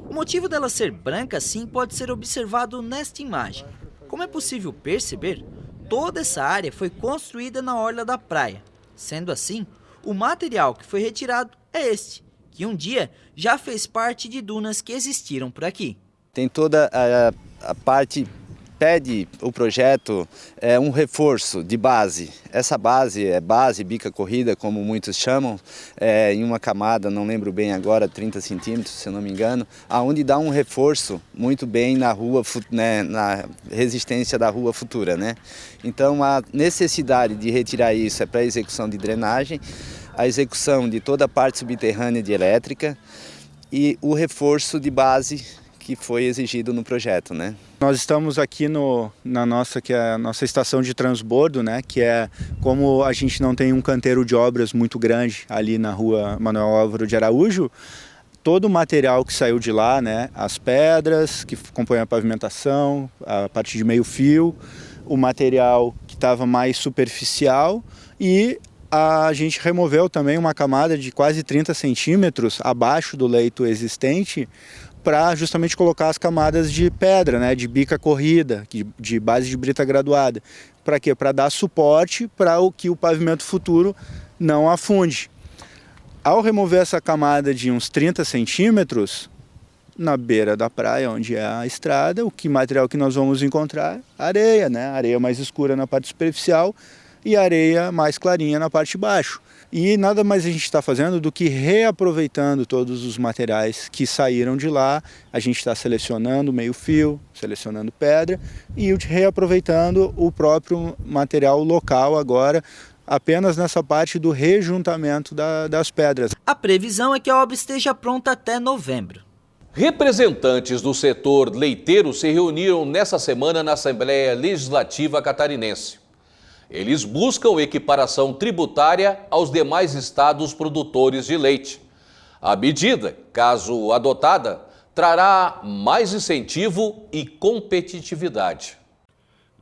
O motivo dela ser branca assim pode ser observado nesta imagem. Como é possível perceber, toda essa área foi construída na orla da praia. Sendo assim, o material que foi retirado é este, que um dia já fez parte de dunas que existiram por aqui. Tem toda a parte, pede o projeto um reforço de base. Essa base é base, bica corrida, como muitos chamam, em uma camada, não lembro bem agora, 30 centímetros, se eu não me engano, aonde dá um reforço muito bem na rua, né, na resistência da rua futura, né? Então a necessidade de retirar isso é para a execução de drenagem, a execução de toda a parte subterrânea de elétrica e o reforço de base que foi exigido no projeto, né? Nós estamos aqui na nossa, que é a nossa estação de transbordo, né? Que é como a gente não tem um canteiro de obras muito grande ali na rua Manuel Álvaro de Araújo, todo o material que saiu de lá, né? As pedras que compõem a pavimentação, a parte de meio fio, o material que estava mais superficial e a gente removeu também uma camada de quase 30 centímetros abaixo do leito existente para justamente colocar as camadas de pedra, né, de bica corrida, de base de brita graduada. Para quê? Para dar suporte para que o pavimento futuro não afunde. Ao remover essa camada de uns 30 centímetros, na beira da praia, onde é a estrada, o material que nós vamos encontrar? Areia, né? Areia mais escura na parte superficial e areia mais clarinha na parte de baixo. E nada mais a gente está fazendo do que reaproveitando todos os materiais que saíram de lá. A gente está selecionando meio fio, selecionando pedra e reaproveitando o próprio material local agora, apenas nessa parte do rejuntamento das pedras. A previsão é que a obra esteja pronta até novembro. Representantes do setor leiteiro se reuniram nessa semana na Assembleia Legislativa Catarinense. Eles buscam equiparação tributária aos demais estados produtores de leite. A medida, caso adotada, trará mais incentivo e competitividade.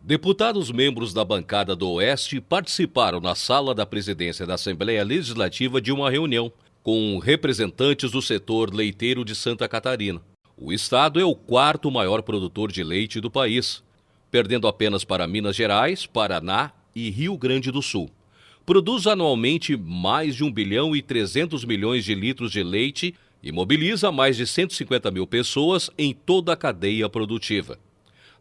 Deputados membros da bancada do Oeste participaram na sala da presidência da Assembleia Legislativa de uma reunião com representantes do setor leiteiro de Santa Catarina. O estado é o quarto maior produtor de leite do país, perdendo apenas para Minas Gerais, Paraná e Rio Grande do Sul. Produz anualmente mais de 1 bilhão e 300 milhões de litros de leite e mobiliza mais de 150 mil pessoas em toda a cadeia produtiva.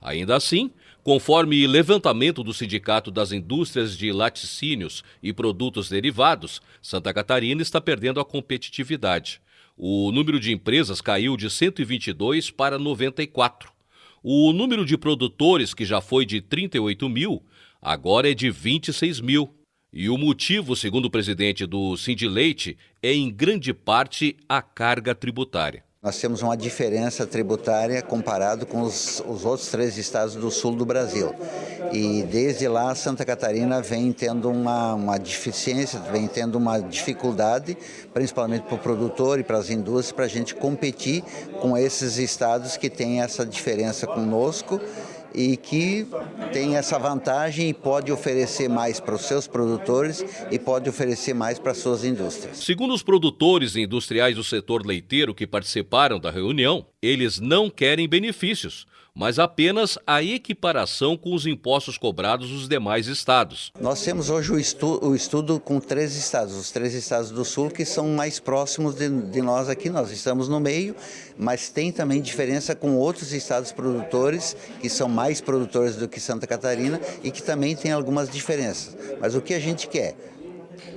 Ainda assim, conforme levantamento do Sindicato das Indústrias de Laticínios e Produtos Derivados, Santa Catarina está perdendo a competitividade. O número de empresas caiu de 122 para 94. O número de produtores, que já foi de 38 mil, agora é de 26 mil. E o motivo, segundo o presidente do Sindileite, é em grande parte a carga tributária. Nós temos uma diferença tributária comparado com os outros 3 estados do sul do Brasil. E desde lá, Santa Catarina vem tendo uma deficiência, vem tendo uma dificuldade, principalmente para o produtor e para as indústrias, para a gente competir com esses estados que têm essa diferença conosco e que tem essa vantagem e pode oferecer mais para os seus produtores e pode oferecer mais para as suas indústrias. Segundo os produtores e industriais do setor leiteiro que participaram da reunião, eles não querem benefícios, mas apenas a equiparação com os impostos cobrados nos demais estados. Nós temos hoje o estudo com 3 estados, os 3 estados do sul que são mais próximos de nós aqui, nós estamos no meio, mas tem também diferença com outros estados produtores que são mais produtores do que Santa Catarina e que também tem algumas diferenças. Mas o que a gente quer?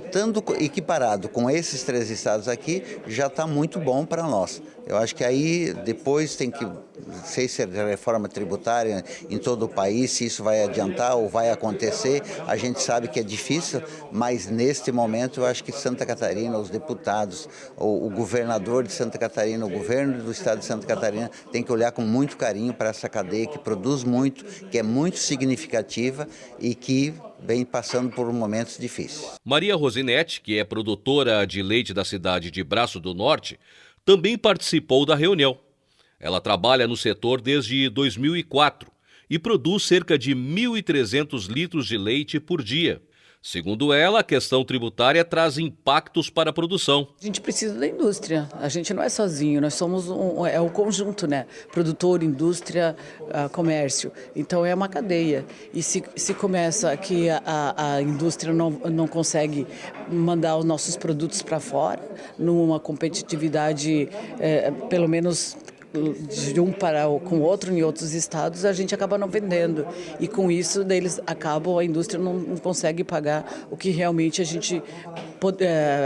Estando equiparado com esses 3 estados aqui, já está muito bom para nós. Eu acho que aí depois tem que, não sei se é reforma tributária em todo o país, se isso vai adiantar ou vai acontecer, a gente sabe que é difícil, mas neste momento eu acho que Santa Catarina, os deputados, o governador de Santa Catarina, o governo do estado de Santa Catarina tem que olhar com muito carinho para essa cadeia que produz muito, que é muito significativa e que vem passando por momentos difíceis. Maria Rosinete, que é produtora de leite da cidade de Braço do Norte, também participou da reunião. Ela trabalha no setor desde 2004 e produz cerca de 1.300 litros de leite por dia. Segundo ela, a questão tributária traz impactos para a produção. A gente precisa da indústria, a gente não é sozinho, nós somos um conjunto, né? Produtor, indústria, comércio. Então é uma cadeia. E se começa que a indústria não consegue mandar os nossos produtos para fora, numa competitividade, pelo menos de um com o outro em outros estados, a gente acaba não vendendo. E com isso, a indústria não consegue pagar o que realmente a gente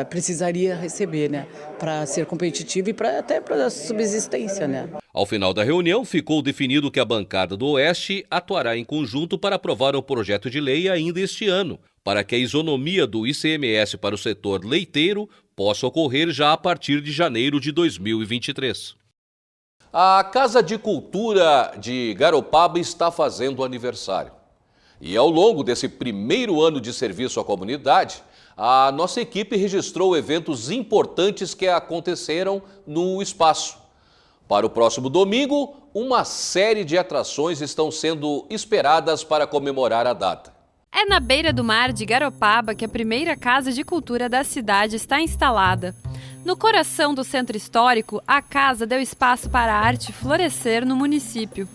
precisaria receber, né? Para ser competitivo e até para a subsistência, né? Ao final da reunião, ficou definido que a bancada do Oeste atuará em conjunto para aprovar um projeto de lei ainda este ano, para que a isonomia do ICMS para o setor leiteiro possa ocorrer já a partir de janeiro de 2023. A Casa de Cultura de Garopaba está fazendo aniversário. E ao longo desse primeiro ano de serviço à comunidade, a nossa equipe registrou eventos importantes que aconteceram no espaço. Para o próximo domingo, uma série de atrações estão sendo esperadas para comemorar a data. É na beira do mar de Garopaba que a primeira Casa de Cultura da cidade está instalada. No coração do centro histórico, a casa deu espaço para a arte florescer no município.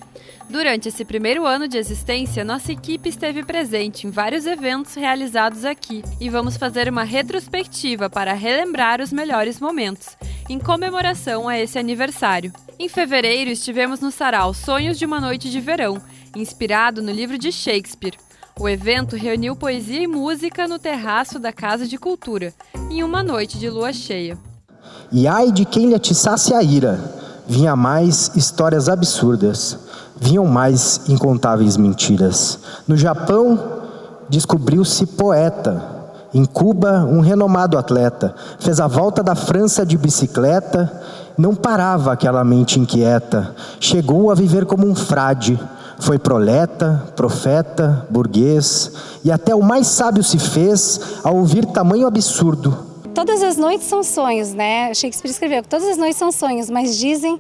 Durante esse primeiro ano de existência, nossa equipe esteve presente em vários eventos realizados aqui e vamos fazer uma retrospectiva para relembrar os melhores momentos, em comemoração a esse aniversário. Em fevereiro, estivemos no sarau Sonhos de uma Noite de Verão, inspirado no livro de Shakespeare. O evento reuniu poesia e música no terraço da Casa de Cultura, em uma noite de lua cheia. E ai de quem lhe atiçasse a ira, vinha mais histórias absurdas, vinham mais incontáveis mentiras. No Japão, descobriu-se poeta. Em Cuba, um renomado atleta fez a volta da França de bicicleta. Não parava aquela mente inquieta. Chegou a viver como um frade. Foi proleta, profeta, burguês, e até o mais sábio se fez ao ouvir tamanho absurdo. Todas as noites são sonhos, né? Shakespeare escreveu que todas as noites são sonhos, mas dizem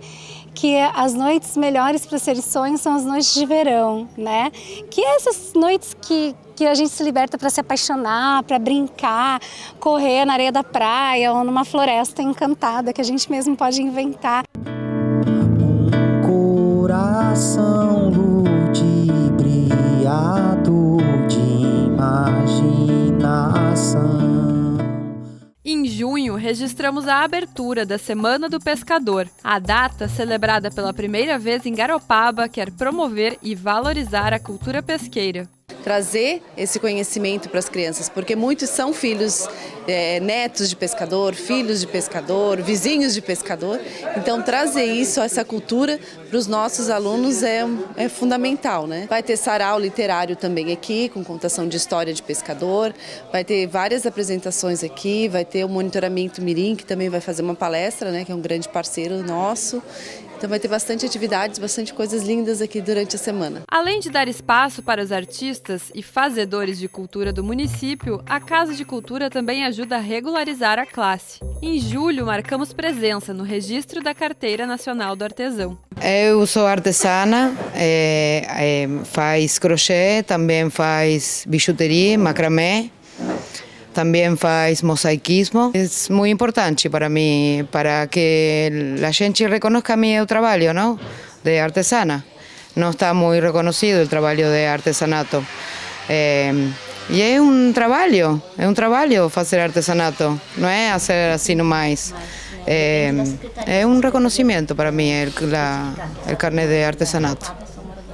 que as noites melhores para serem sonhos são as noites de verão, né? Que é essas noites que a gente se liberta para se apaixonar, para brincar, correr na areia da praia ou numa floresta encantada que a gente mesmo pode inventar. Um coração ludibriado de imaginação. Em junho, registramos a abertura da Semana do Pescador. A data, celebrada pela primeira vez em Garopaba, quer promover e valorizar a cultura pesqueira. Trazer esse conhecimento para as crianças, porque muitos são filhos netos de pescador, filhos de pescador, vizinhos de pescador. Então trazer isso, essa cultura para os nossos alunos é fundamental, né? Vai ter sarau literário também aqui, com contação de história de pescador, vai ter várias apresentações aqui, vai ter o monitoramento Mirim, que também vai fazer uma palestra, né, que é um grande parceiro nosso. Então vai ter bastante atividades, bastante coisas lindas aqui durante a semana. Além de dar espaço para os artistas e fazedores de cultura do município, a Casa de Cultura também ajuda a regularizar a classe. Em julho, marcamos presença no registro da Carteira Nacional do Artesão. Eu sou artesana, faz crochê, também faz bijuteria, macramé. Também faz mosaicismo. É muito importante para mim, para que a gente reconozca meu trabalho, não? De artesana. Não está muito reconhecido o trabalho de artesanato. E é um trabalho fazer artesanato, não é fazer assim mais. É um reconhecimento para mim, o carnet de artesanato.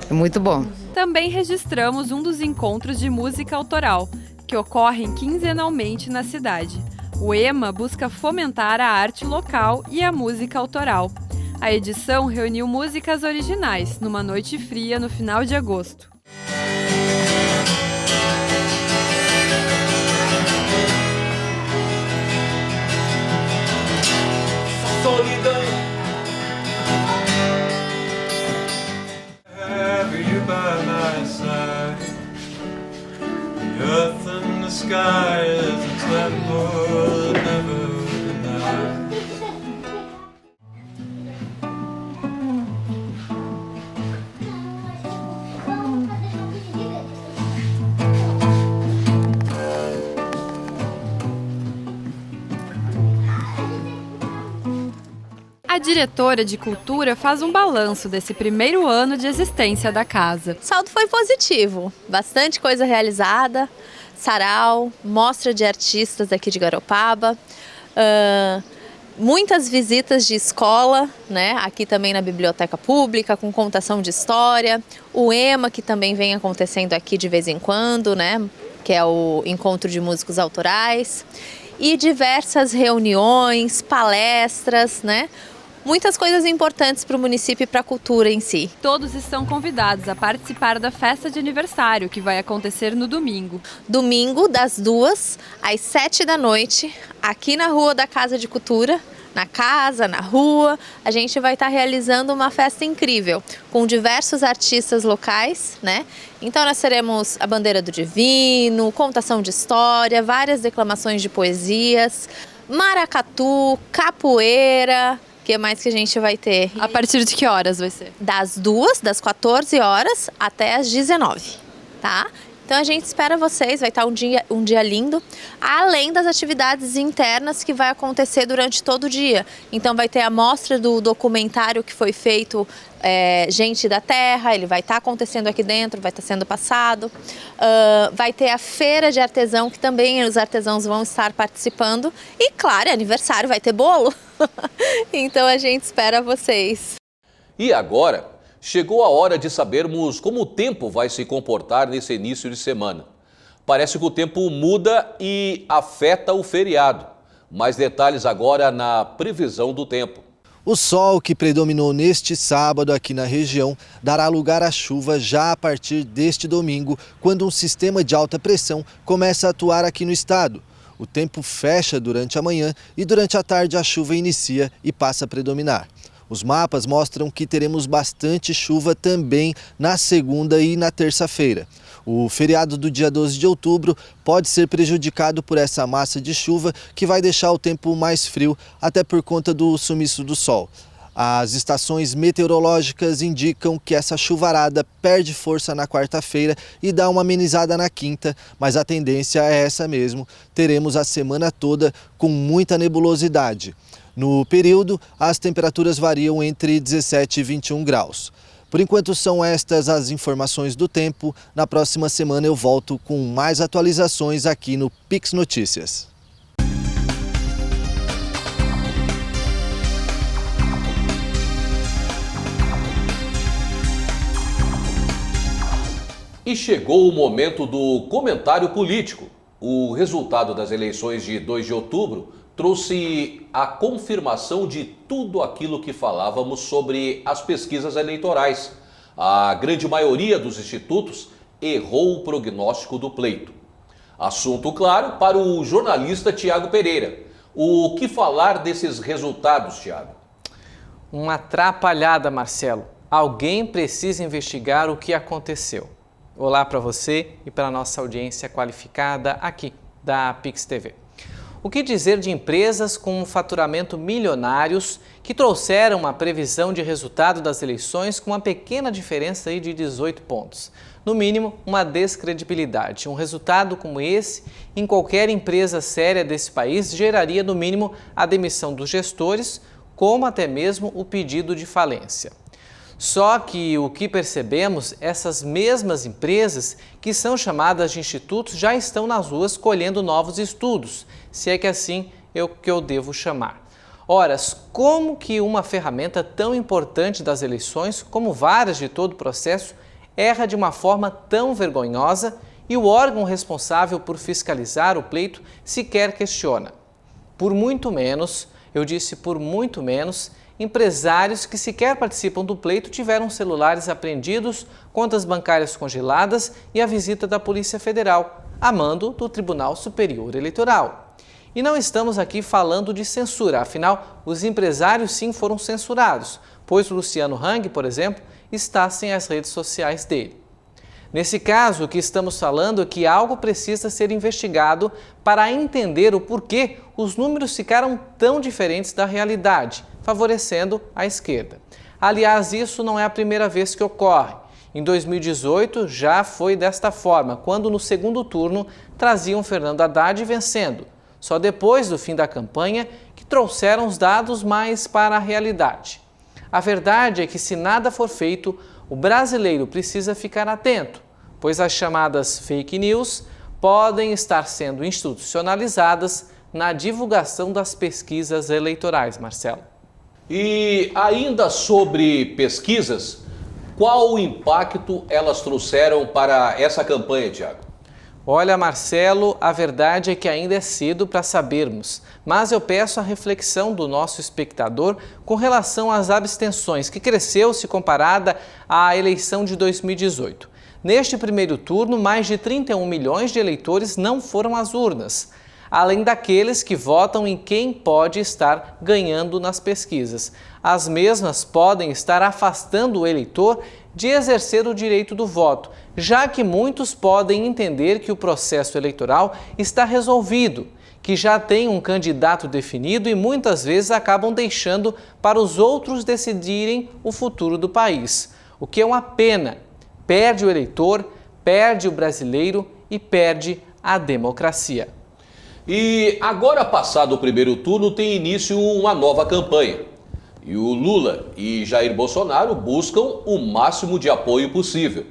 É muito bom. Também registramos um dos encontros de música autoral, que ocorrem quinzenalmente na cidade. O EMA busca fomentar a arte local e a música autoral. A edição reuniu músicas originais numa noite fria no final de agosto. Solidão. Earth and the sky is a temple never denied. A diretora de cultura faz um balanço desse primeiro ano de existência da casa. O saldo foi positivo, bastante coisa realizada, sarau, mostra de artistas aqui de Garopaba, muitas visitas de escola, né? Aqui também na biblioteca pública, com contação de história, o EMA, que também vem acontecendo aqui de vez em quando, né? Que é o Encontro de Músicos Autorais, e diversas reuniões, palestras, né? Muitas coisas importantes para o município e para a cultura em si. Todos estão convidados a participar da festa de aniversário, que vai acontecer no domingo. Domingo, das 2 às 7 da noite, aqui na Rua da Casa de Cultura, na casa, na rua, a gente vai estar realizando uma festa incrível, com diversos artistas locais, né? Então nós teremos a Bandeira do Divino, contação de história, várias declamações de poesias, maracatu, capoeira. O que mais que a gente vai ter? A partir de que horas vai ser? Das 14 horas até as 19, tá? Então a gente espera vocês, vai estar um dia lindo, além das atividades internas que vai acontecer durante todo o dia. Então vai ter a mostra do documentário que foi feito Gente da Terra, ele vai estar acontecendo aqui dentro, vai estar sendo passado. Vai ter a feira de artesão, que também os artesãos vão estar participando. E claro, é aniversário, vai ter bolo. Então a gente espera vocês. E agora, chegou a hora de sabermos como o tempo vai se comportar nesse início de semana. Parece que o tempo muda e afeta o feriado. Mais detalhes agora na previsão do tempo. O sol que predominou neste sábado aqui na região dará lugar à chuva já a partir deste domingo, quando um sistema de alta pressão começa a atuar aqui no estado. O tempo fecha durante a manhã e durante a tarde a chuva inicia e passa a predominar. Os mapas mostram que teremos bastante chuva também na segunda e na terça-feira. O feriado do dia 12 de outubro pode ser prejudicado por essa massa de chuva que vai deixar o tempo mais frio, até por conta do sumiço do sol. As estações meteorológicas indicam que essa chuvarada perde força na quarta-feira e dá uma amenizada na quinta, mas a tendência é essa mesmo. Teremos a semana toda com muita nebulosidade. No período, as temperaturas variam entre 17 e 21 graus. Por enquanto são estas as informações do tempo. Na próxima semana eu volto com mais atualizações aqui no Pix Notícias. E chegou o momento do comentário político. o resultado das eleições de 2 de outubro trouxe a confirmação de tudo aquilo que falávamos sobre as pesquisas eleitorais. A grande maioria dos institutos errou o prognóstico do pleito. Assunto claro para o jornalista Tiago Pereira. O que falar desses resultados, Tiago? Uma atrapalhada, Marcelo. Alguém precisa investigar o que aconteceu. Olá para você e para a nossa audiência qualificada aqui da Pix TV. O que dizer de empresas com faturamento milionários que trouxeram uma previsão de resultado das eleições com uma pequena diferença aí de 18 pontos? No mínimo, uma descredibilidade. Um resultado como esse, em qualquer empresa séria desse país, geraria no mínimo a demissão dos gestores, como até mesmo o pedido de falência. Só que o que percebemos, essas mesmas empresas que são chamadas de institutos já estão nas ruas colhendo novos estudos, se é que assim é o que eu devo chamar. Ora, como que uma ferramenta tão importante das eleições, como várias de todo o processo, erra de uma forma tão vergonhosa e o órgão responsável por fiscalizar o pleito sequer questiona? Por muito menos, eu disse por muito menos, empresários que sequer participam do pleito tiveram celulares apreendidos, contas bancárias congeladas e a visita da Polícia Federal, a mando do Tribunal Superior Eleitoral. E não estamos aqui falando de censura, afinal, os empresários sim foram censurados, pois o Luciano Hang, por exemplo, está sem as redes sociais dele. Nesse caso, o que estamos falando é que algo precisa ser investigado para entender o porquê os números ficaram tão diferentes da realidade, favorecendo a esquerda. Aliás, isso não é a primeira vez que ocorre. Em 2018 já foi desta forma, quando no segundo turno traziam Fernando Haddad vencendo. Só depois do fim da campanha que trouxeram os dados mais para a realidade. A verdade é que se nada for feito, o brasileiro precisa ficar atento, pois as chamadas fake news podem estar sendo institucionalizadas na divulgação das pesquisas eleitorais, Marcelo. E ainda sobre pesquisas, qual o impacto elas trouxeram para essa campanha, Tiago? Olha, Marcelo, a verdade é que ainda é cedo para sabermos, mas eu peço a reflexão do nosso espectador com relação às abstenções, que cresceu se comparada à eleição de 2018. Neste primeiro turno, mais de 31 milhões de eleitores não foram às urnas, além daqueles que votam em quem pode estar ganhando nas pesquisas. As mesmas podem estar afastando o eleitor de exercer o direito do voto, já que muitos podem entender que o processo eleitoral está resolvido, que já tem um candidato definido e muitas vezes acabam deixando para os outros decidirem o futuro do país, o que é uma pena. Perde o eleitor, perde o brasileiro e perde a democracia. E agora, passado o primeiro turno, tem início uma nova campanha. E o Lula e Jair Bolsonaro buscam o máximo de apoio possível.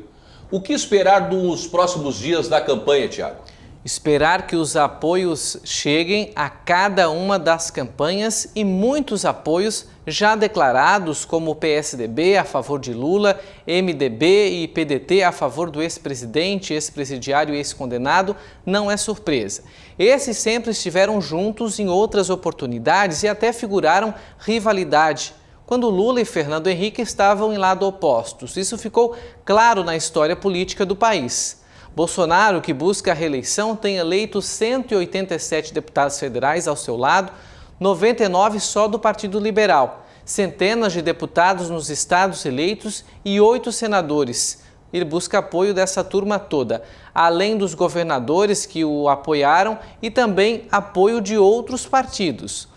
O que esperar nos próximos dias da campanha, Tiago? Esperar que os apoios cheguem a cada uma das campanhas e muitos apoios já declarados, como o PSDB a favor de Lula, MDB e PDT a favor do ex-presidente, ex-presidiário e ex-condenado, não é surpresa. Esses sempre estiveram juntos em outras oportunidades e até figuraram rivalidade, quando Lula e Fernando Henrique estavam em lados opostos. Isso ficou claro na história política do país. Bolsonaro, que busca a reeleição, tem eleito 187 deputados federais ao seu lado, 99 só do Partido Liberal, centenas de deputados nos estados eleitos e 8 senadores. Ele busca apoio dessa turma toda, além dos governadores que o apoiaram e também apoio de outros partidos.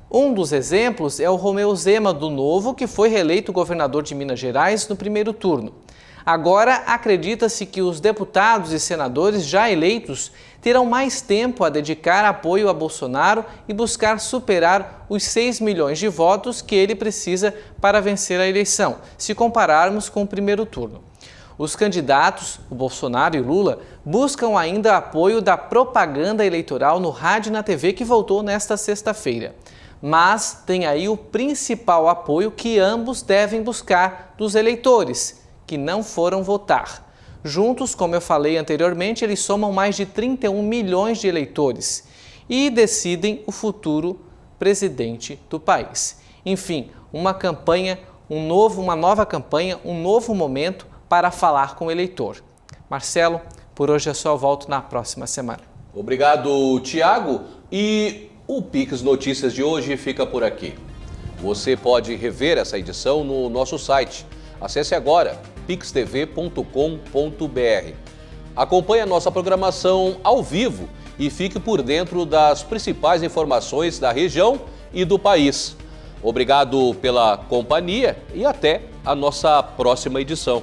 Um dos exemplos é o Romeu Zema, do Novo, que foi reeleito governador de Minas Gerais no primeiro turno. Agora, acredita-se que os deputados e senadores já eleitos terão mais tempo a dedicar apoio a Bolsonaro e buscar superar os 6 milhões de votos que ele precisa para vencer a eleição, se compararmos com o primeiro turno. Os candidatos, o Bolsonaro e o Lula, buscam ainda apoio da propaganda eleitoral no rádio e na TV que voltou nesta sexta-feira. Mas tem aí o principal apoio que ambos devem buscar dos eleitores, que não foram votar. Juntos, como eu falei anteriormente, eles somam mais de 31 milhões de eleitores e decidem o futuro presidente do país. Enfim, uma nova campanha, um novo momento para falar com o eleitor. Marcelo, por hoje é só, eu volto na próxima semana. Obrigado, Tiago. E o Pix Notícias de hoje fica por aqui. Você pode rever essa edição no nosso site. Acesse agora pixtv.com.br. Acompanhe a nossa programação ao vivo e fique por dentro das principais informações da região e do país. Obrigado pela companhia e até a nossa próxima edição.